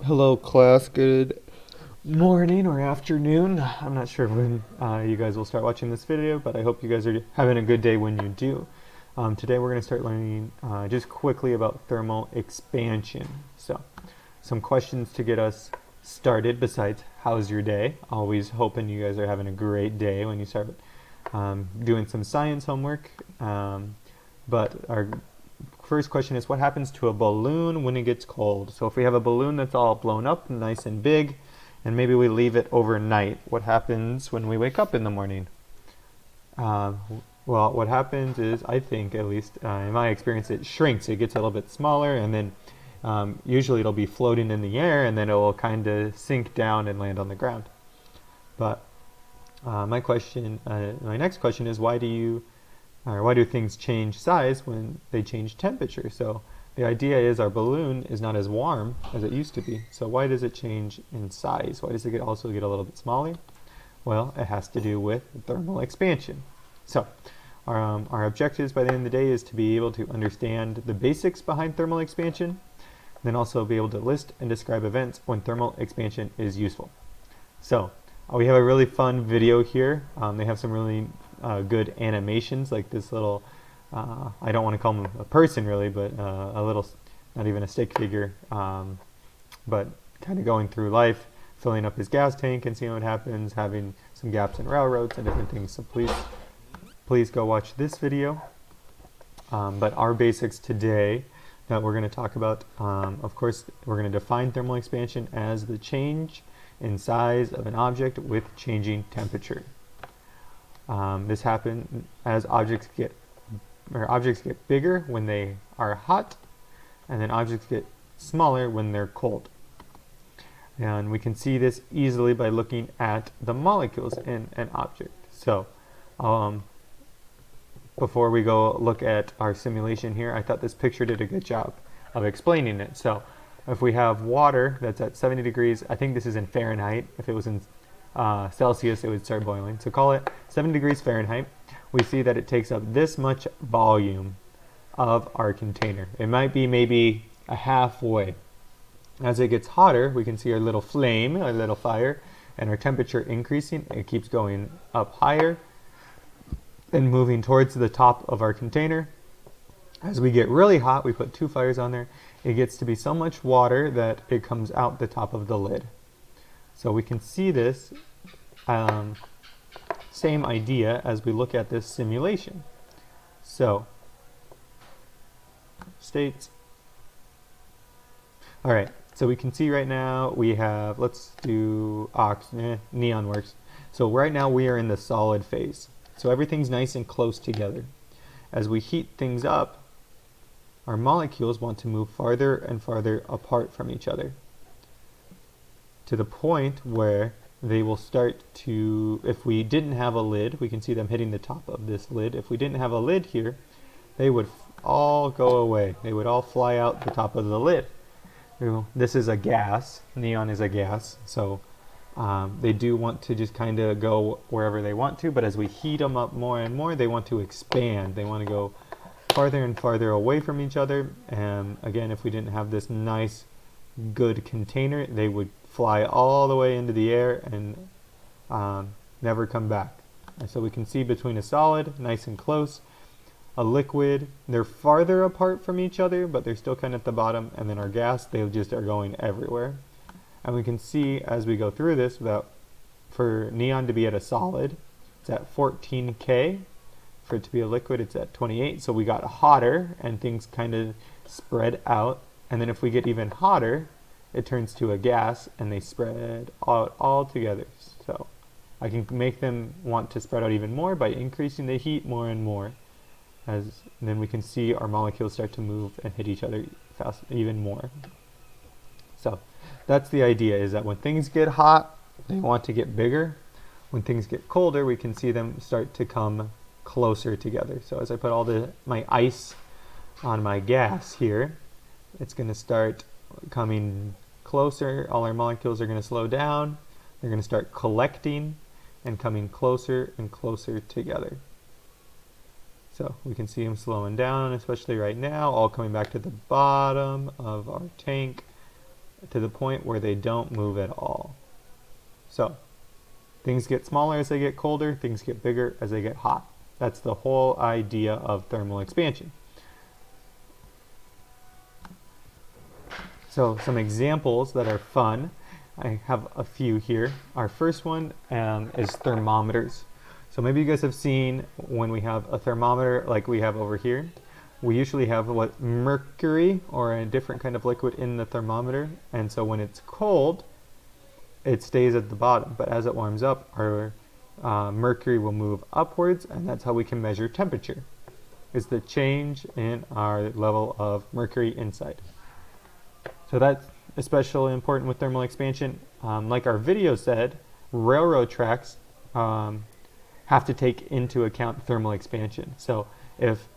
Hello, class. Good morning or afternoon. I'm not sure when you guys will start watching this video, but I hope you guys are having a good day when you do. Today we're going to start learning just quickly about thermal expansion. So, some questions to get us started besides how's your day? Always hoping you guys are having a great day when you start doing some science homework. But our first question is, what happens to a balloon when it gets cold? So if we have a balloon that's all blown up, nice and big, and maybe we leave it overnight, what happens when we wake up in the morning? Well, what happens is, I think, at least in my experience, it shrinks. It gets a little bit smaller, and then usually it'll be floating in the air, and then it will kind of sink down and land on the ground. But my next question is, why do things change size when they change temperature? So the idea is our balloon is not as warm as it used to be. So why does it change in size? Why does it also get a little bit smaller? Well, it has to do with thermal expansion. So our objectives by the end of the day is to be able to understand the basics behind thermal expansion, then also be able to list and describe events when thermal expansion is useful. So we have a really fun video here. They have some really good animations, like this little, I don't want to call him a person really, but a little, not even a stick figure, but kind of going through life, filling up his gas tank and seeing what happens, having some gaps in railroads and different things. So please go watch this video. But our basics today that we're going to talk about, of course, we're going to define thermal expansion as the change in size of an object with changing temperature. This happens as objects get bigger when they are hot, and then objects get smaller when they're cold. And we can see this easily by looking at the molecules in an object. So before we go look at our simulation here, I thought this picture did a good job of explaining it. So if we have water that's at 70 degrees, I think this is in Fahrenheit. If it was in Celsius, it would start boiling. So call it 70 degrees Fahrenheit. We see that it takes up this much volume of our container. It might be maybe a halfway. As it gets hotter, we can see our little flame, our little fire, and our temperature increasing. It keeps going up higher and moving towards the top of our container. As we get really hot, we put two fires on there. It gets to be so much water that it comes out the top of the lid. So we can see this same idea as we look at this simulation. So, states. All right, so we can see right now we have, let's do neon works. So right now we are in the solid phase. So everything's nice and close together. As we heat things up, our molecules want to move farther and farther apart from each other, to the point where they will start to, if we didn't have a lid, we can see them hitting the top of this lid. If we didn't have a lid here, they would all go away. They would all fly out the top of the lid. This is a gas. Neon is a gas. So they do want to just kind of go wherever they want to, but as we heat them up more and more, they want to expand. They want to go farther and farther away from each other. And again, if we didn't have this nice, good container, they would fly all the way into the air and never come back. And so we can see between a solid, nice and close, a liquid, they're farther apart from each other, but they're still kind of at the bottom, and then our gas, they just are going everywhere. And we can see as we go through this, for neon to be at a solid, it's at 14 K. For it to be a liquid, it's at 28. So we got hotter, and things kind of spread out. And then if we get even hotter, it turns to a gas, and they spread out all together. So I can make them want to spread out even more by increasing the heat more and more. Then we can see our molecules start to move and hit each other fast, even more. So that's the idea, is that when things get hot, they want to get bigger. When things get colder, we can see them start to come closer together. So as I put my ice on my gas here, it's going to start coming closer. All our molecules are going to slow down. They're going to start collecting and coming closer and closer together. So we can see them slowing down, especially right now, all coming back to the bottom of our tank. to the point where they don't move at all. So things get smaller as they get colder, things get bigger as they get hot. That's the whole idea of thermal expansion. So some examples that are fun, I have a few here. Our first one is thermometers. So maybe you guys have seen when we have a thermometer like we have over here, we usually have what, mercury or a different kind of liquid in the thermometer, and so when it's cold it stays at the bottom, but as it warms up our mercury will move upwards, and that's how we can measure temperature, is the change in our level of mercury inside. So that's especially important with thermal expansion. Like our video said, railroad tracks have to take into account thermal expansion. So if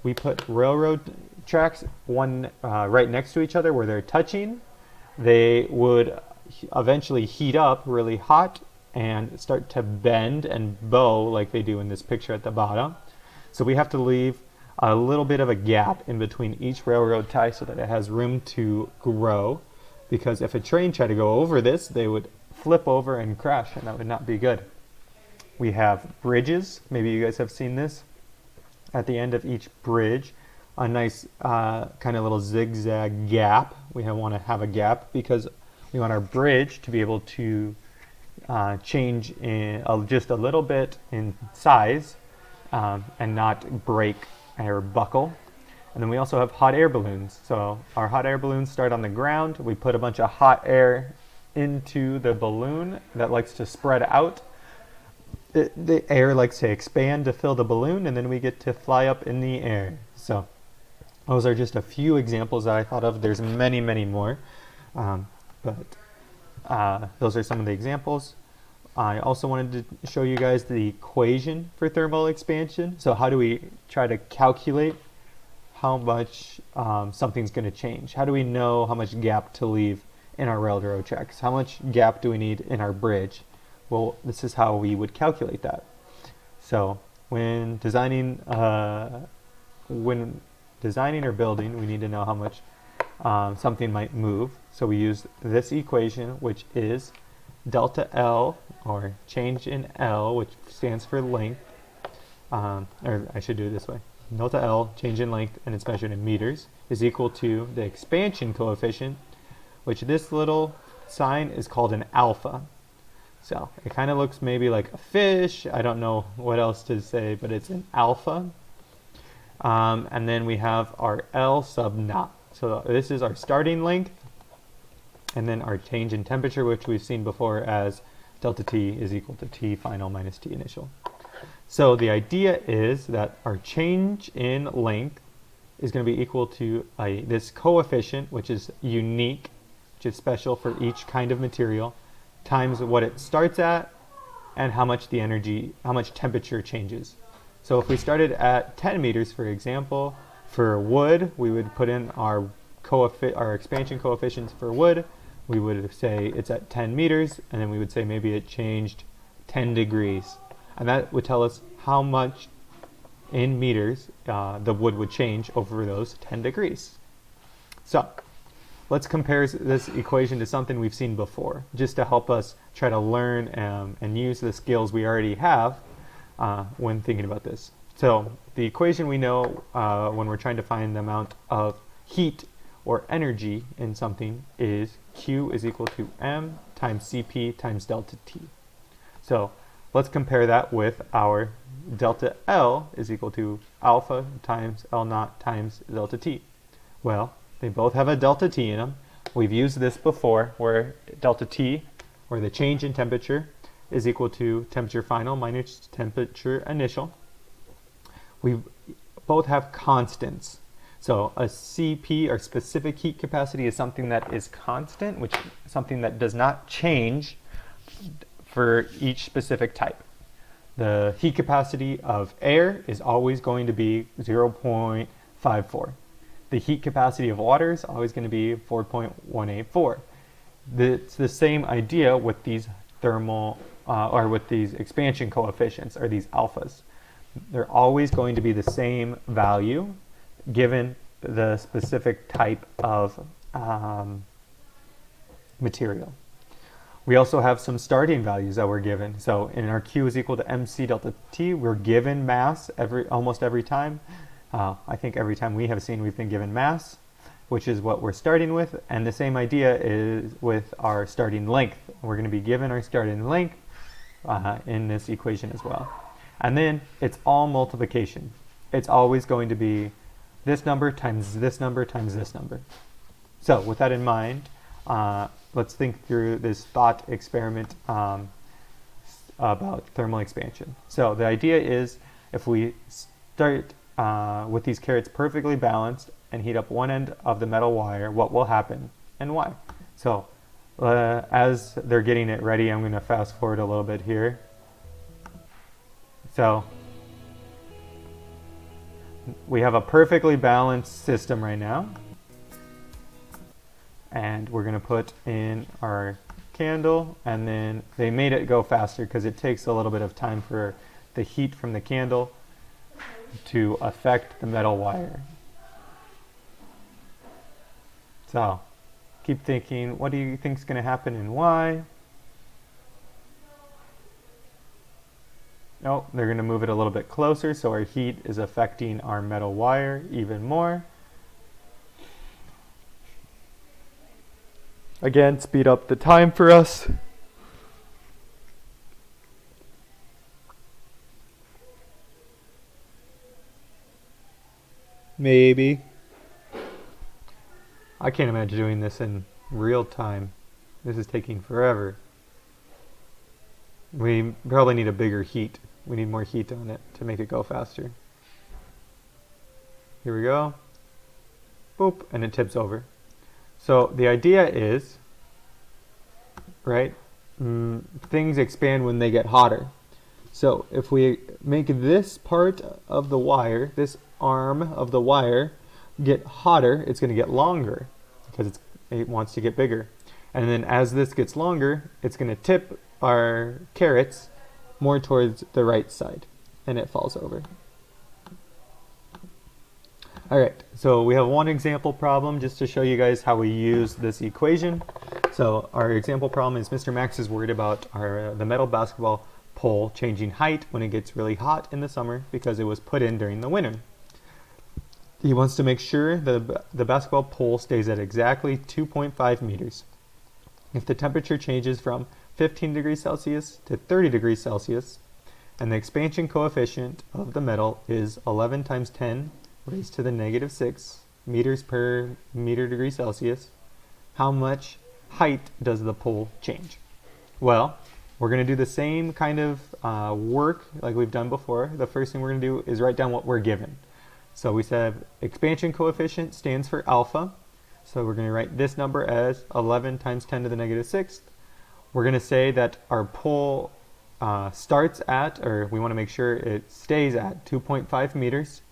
we put railroad tracks one right next to each other where they're touching, they would eventually heat up really hot and start to bend and bow like they do in this picture at the bottom. So we have to leave a little bit of a gap in between each railroad tie so that it has room to grow, because if a train tried to go over this, they would flip over and crash, and that would not be good. We have bridges. Maybe you guys have seen this. At the end of each bridge, a nice kind of little zigzag gap. We want to have a gap because we want our bridge to be able to change in just a little bit in size and not break or buckle. And then we also have hot air balloons. So our hot air balloons start on the ground. We put a bunch of hot air into the balloon that likes to spread out. The air likes to expand to fill the balloon, and then we get to fly up in the air. So those are just a few examples that I thought of. There's many, many more, but those are some of the examples. I also wanted to show you guys the equation for thermal expansion. So how do we try to calculate how much something's going to change? How do we know how much gap to leave in our railroad tracks? How much gap do we need in our bridge? Well, this is how we would calculate that. So when designing or building, we need to know how much something might move. So we use this equation, which is delta L, or change in L, which stands for length, or I should do it this way. Delta L, change in length, and it's measured in meters, is equal to the expansion coefficient, which this little sign is called an alpha. So it kind of looks maybe like a fish. I don't know what else to say, but it's an alpha. And then we have our L sub naught. So this is our starting length, and then our change in temperature, which we've seen before as delta T is equal to T final minus T initial. So the idea is that our change in length is going to be equal to this coefficient, which is unique, which is special for each kind of material, times what it starts at and how much temperature changes. So if we started at 10 meters, for example, for wood, we would put in our expansion coefficients for wood. We would say it's at 10 meters, and then we would say maybe it changed 10 degrees. And that would tell us how much in meters the wood would change over those 10 degrees. So let's compare this equation to something we've seen before, just to help us try to learn and use the skills we already have when thinking about this. So the equation we know when we're trying to find the amount of heat or energy in something is Q is equal to M times Cp times delta T. So let's compare that with our delta L is equal to alpha times L naught times delta T. Well, they both have a delta T in them. We've used this before, where delta T, or the change in temperature, is equal to temperature final minus temperature initial. We both have constants. So a CP, or specific heat capacity, is something that is constant, which is something that does not change for each specific type. The heat capacity of air is always going to be 0.54. The heat capacity of water is always going to be 4.184. It's the same idea with these thermal, or with these expansion coefficients, or these alphas. They're always going to be the same value given the specific type of material. We also have some starting values that we're given. So in our Q is equal to mc delta t, we're given mass almost every time. I think every time we have seen we've been given mass, which is what we're starting with. And the same idea is with our starting length. We're going to be given our starting length in this equation as well. And then it's all multiplication. It's always going to be this number times this number times this number. So with that in mind, let's think through this thought experiment about thermal expansion. So the idea is if we start with these carrots perfectly balanced and heat up one end of the metal wire, what will happen and why? So as they're getting it ready, I'm going to fast forward a little bit here. So we have a perfectly balanced system right now. And we're going to put in our candle, and then they made it go faster because it takes a little bit of time for the heat from the candle to affect the metal wire. So keep thinking, what do you think is going to happen and why? Oh, they're going to move it a little bit closer, so our heat is affecting our metal wire even more. Again, speed up the time for us. Maybe. I can't imagine doing this in real time. This is taking forever. We probably need a bigger heat. We need more heat on it to make it go faster. Here we go. Boop, and it tips over. So the idea is, right, things expand when they get hotter. So if we make this part of the wire, this arm of the wire, get hotter, it's going to get longer because it wants to get bigger. And then as this gets longer, it's going to tip our carrots more towards the right side, and it falls over. All right, so we have one example problem just to show you guys how we use this equation. So our example problem is Mr. Max is worried about the metal basketball pole changing height when it gets really hot in the summer because it was put in during the winter. He wants to make sure the basketball pole stays at exactly 2.5 meters. If the temperature changes from 15 degrees Celsius to 30 degrees Celsius, and the expansion coefficient of the metal is 11 times 10 raised to the negative 6 meters per meter degree Celsius, how much height does the pole change? Well, we're going to do the same kind of work like we've done before. The first thing we're going to do is write down what we're given. So we said expansion coefficient stands for alpha. So we're going to write this number as 11 times 10 to the negative 6th. We're going to say that our pole starts at, or we want to make sure it stays at 2.5 meters.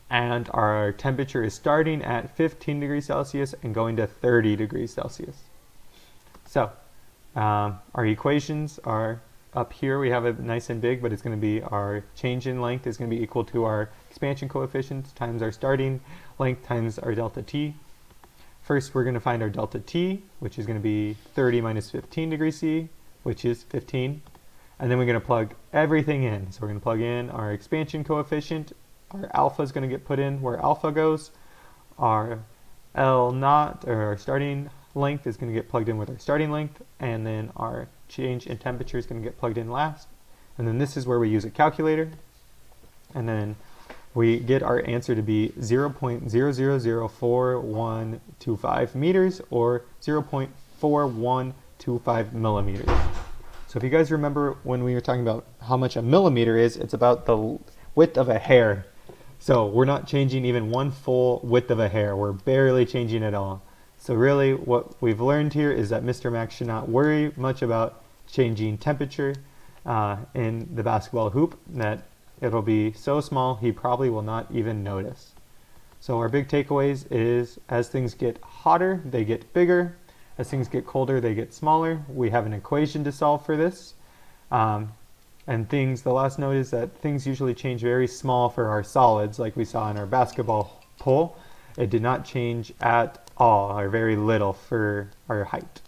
And our temperature is starting at 15 degrees Celsius and going to 30 degrees Celsius. So our equations are up here. We have it nice and big, but it's going to be our change in length is going to be equal to our expansion coefficient times our starting length times our delta T. First, we're going to find our delta T, which is going to be 30 minus 15 degrees C, which is 15. And then we're going to plug everything in. So we're going to plug in our expansion coefficient. Our alpha is going to get put in where alpha goes. Our L naught, or our starting length, is going to get plugged in with our starting length. And then our change in temperature is going to get plugged in last. And then this is where we use a calculator. And then we get our answer to be 0.0004125 meters, or 0.4125 millimeters. So if you guys remember when we were talking about how much a millimeter is, it's about the width of a hair. So we're not changing even one full width of a hair. We're barely changing at all. So really what we've learned here is that Mr. Max should not worry much about changing temperature in the basketball hoop, that it'll be so small he probably will not even notice. So our big takeaways is as things get hotter, they get bigger. As things get colder, they get smaller. We have an equation to solve for this. And the last note is that things usually change very small for our solids, like we saw in our basketball pole. It did not change at all, or very little, for our height.